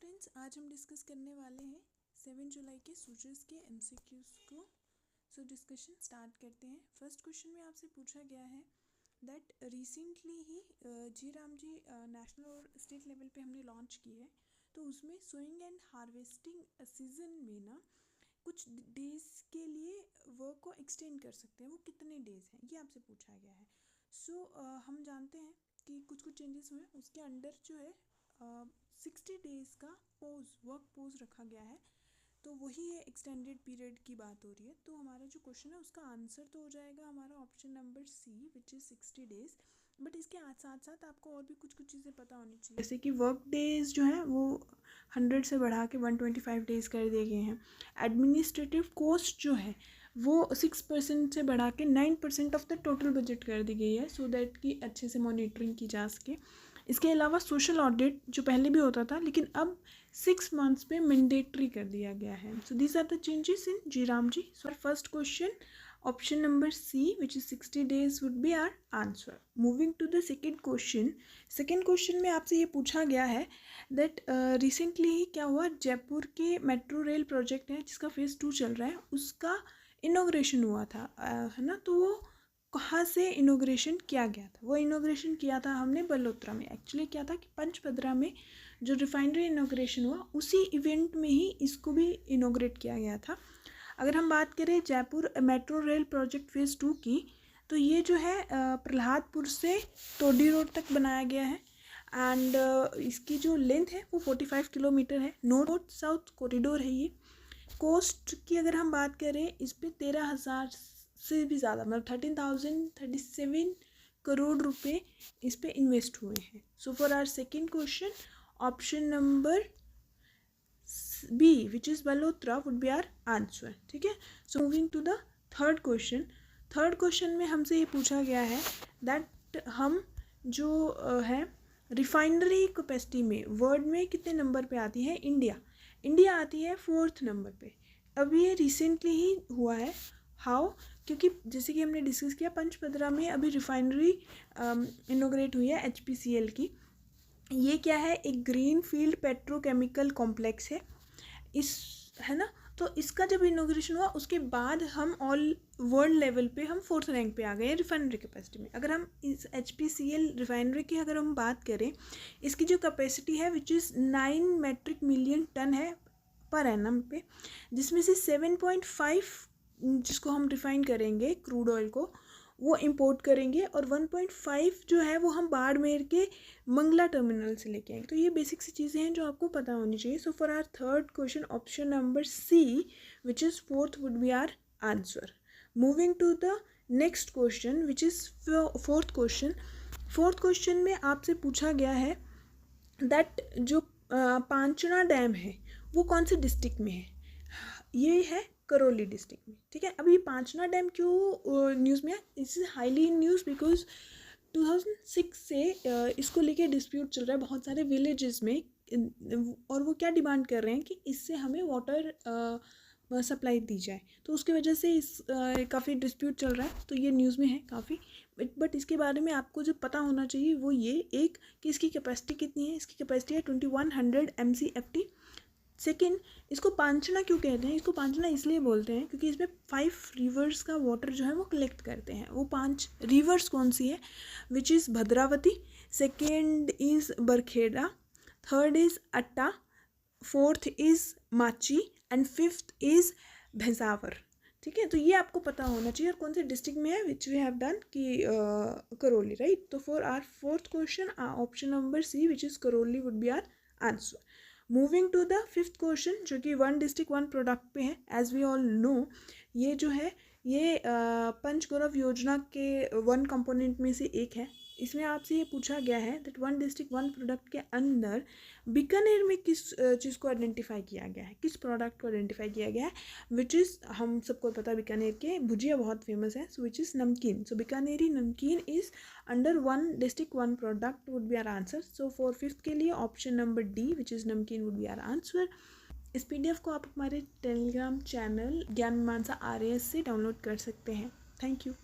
Friends, आज हम discuss करने वाले हैं 7 जुलाई के सूचर्स के एमसीक्यूज को। सो डिस्कशन स्टार्ट करते हैं। फर्स्ट क्वेश्चन में आपसे पूछा गया है दैट रिसेंटली ही जी राम जी नेशनल और स्टेट लेवल पे हमने लॉन्च की है, तो उसमें सोइंग एंड हार्वेस्टिंग सीजन में ना कुछ डेज के लिए वर्क को एक्सटेंड कर सकते हैं। वो कितने डेज हैं ये आपसे पूछा गया है। सो हम जानते हैं कि कुछ चेंजेस हुए, उसके अंडर जो है 60 डेज़ का वर्क पोज रखा गया है, तो वही है एक्सटेंडेड पीरियड की बात हो रही है। तो हमारा जो क्वेश्चन है उसका आंसर तो हो जाएगा हमारा option number C which is 60 days. But इसके साथ साथ आपको और भी कुछ चीज़ें पता होनी चाहिए, जैसे कि वर्क डेज जो है वो 100 से बढ़ा के 125 डेज़ कर दिए गए हैं। एडमिनिस्ट्रेटिव कॉस्ट जो है वो 6% से बढ़ा के 9% ऑफ द टोटल बजट कर दी गई है, सो दैट कि अच्छे से मॉनिटरिंग की जा सके। इसके अलावा सोशल ऑडिट जो पहले भी होता था लेकिन अब 6 मंथ्स पे मैंडेटरी कर दिया गया है। So these are the changes in G RAM G. So first question option number C which is 60 days would be our answer. Moving to the second question. Second question में आपसे ये पूछा गया है दैट रिसेंटली क्या हुआ, जयपुर के metro rail project है जिसका फेज़ 2 चल रहा है, उसका इनॉग्रेशन हुआ था, है ना। तो वो कहाँ से इनॉग्रेशन किया गया था? वो इनॉग्रेशन किया था हमने बलोत्रा में। एक्चुअली क्या था कि पंचपदरा में जो रिफाइनरी इनॉग्रेशन हुआ उसी इवेंट में ही इसको भी इनॉग्रेट किया गया था। अगर हम बात करें Jaipur metro rail project phase 2 की, तो ये जो है प्रहलादपुर से तोडी रोड तक बनाया गया है एंड इसकी जो लेंथ है वो 45 किलोमीटर है। नॉर्थ साउथ कॉरिडोर है ये। कॉस्ट की अगर हम बात करें, इस पर 13,000 से भी ज़्यादा, मतलब 13,037 करोड़ रुपए इस पे इन्वेस्ट हुए हैं। So for our second question option number B which is Balotra would be our answer. ठीक है। So moving to the third question. Third question में हमसे ये पूछा गया है दैट हम जो है रिफाइनरी कैपेसिटी में वर्ल्ड में कितने नंबर पे आती है? इंडिया आती है 4th नंबर पे। अभी ये रिसेंटली ही हुआ है। हाउ? क्योंकि जैसे कि हमने डिस्कस किया, पंचपदरा में अभी रिफाइनरी इनोग्रेट हुई है HPCL की। ये क्या है? एक ग्रीन फील्ड पेट्रोकेमिकल कॉम्प्लेक्स है इस, है ना। तो इसका जब इनोग्रेशन हुआ उसके बाद हम ऑल वर्ल्ड लेवल पे हम 4th रैंक पे आ गए रिफाइनरी कैपेसिटी में। अगर हम इस HPCL रिफाइनरी की अगर हम बात करें, इसकी जो कैपेसिटी है which is 9 metric million ton है पर एनम पे, जिसमें से 7.5 जिसको हम रिफाइन करेंगे क्रूड ऑयल को वो इंपोर्ट करेंगे और 1.5 जो है वो हम बाड़मेर के मंगला टर्मिनल से लेके आएंगे। तो ये बेसिक सी चीज़ें हैं जो आपको पता होनी चाहिए। So for our third question option number C which is 4th would be our answer. Moving to the next question which is fourth question. Fourth question में आपसे पूछा गया है दैट जो पांचना डैम है वो कौन से डिस्ट्रिक्ट में है? ये है करौली डिस्ट्रिक्ट में। ठीक है। अब ये पांचना डैम क्यों न्यूज़ में है? इस is highly in news because 2006 से इसको लेके डिस्प्यूट चल रहा है बहुत सारे विलेजेस में, और वो क्या डिमांड कर रहे हैं कि इससे हमें वाटर सप्लाई दी जाए। तो उसकी वजह से इस काफ़ी डिस्प्यूट चल रहा है, तो ये न्यूज़ में है काफ़ी। बट इसके बारे में आपको जो पता होना चाहिए वो ये एक कि इसकी कैपेसिटी कितनी है। इसकी कैपेसिटी है 2100 MCFT। सेकेंड, इसको पांचना क्यों कहते हैं? इसको पांचना इसलिए बोलते हैं क्योंकि इसमें 5 रिवर्स का वाटर जो है वो कलेक्ट करते हैं। वो 5 रिवर्स कौन सी है? Which is Bhadravati, second is Barkheda, third is atta, fourth is माची एंड फिफ्थ इज़ भैंसावर। ठीक है। तो ये आपको पता होना चाहिए और कौन से डिस्ट्रिक्ट में है विच वी हैव डन कि करौली, राइट। तो for our fourth question option number C which is Karauli would be our answer. Moving to the fifth question जो कि 1 डिस्ट्रिक्ट 1 प्रोडक्ट पे है। एज वी ऑल नो ये जो है ये पंचगौरव योजना के 1 कंपोनेंट में से एक है। इसमें आपसे ये पूछा गया है दैट 1 डिस्ट्रिक्ट 1 प्रोडक्ट के अंदर बीकानेर में किस चीज़ को आइडेंटिफाई किया गया है, किस प्रोडक्ट को आइडेंटिफाई किया गया है? विच इज़, हम सबको पता है बीकानेर के भुजिया बहुत फेमस है, सो विच इज़ नमकीन। सो बीकानेरी नमकीन is under 1 district 1 product would be our answer. So for fifth के लिए option number D which is नमकीन वुड बी आर आंसर। इस PDF को आप हमारे टेलीग्राम चैनल ज्ञान मीमांसा RAS से डाउनलोड कर सकते हैं। Thank you.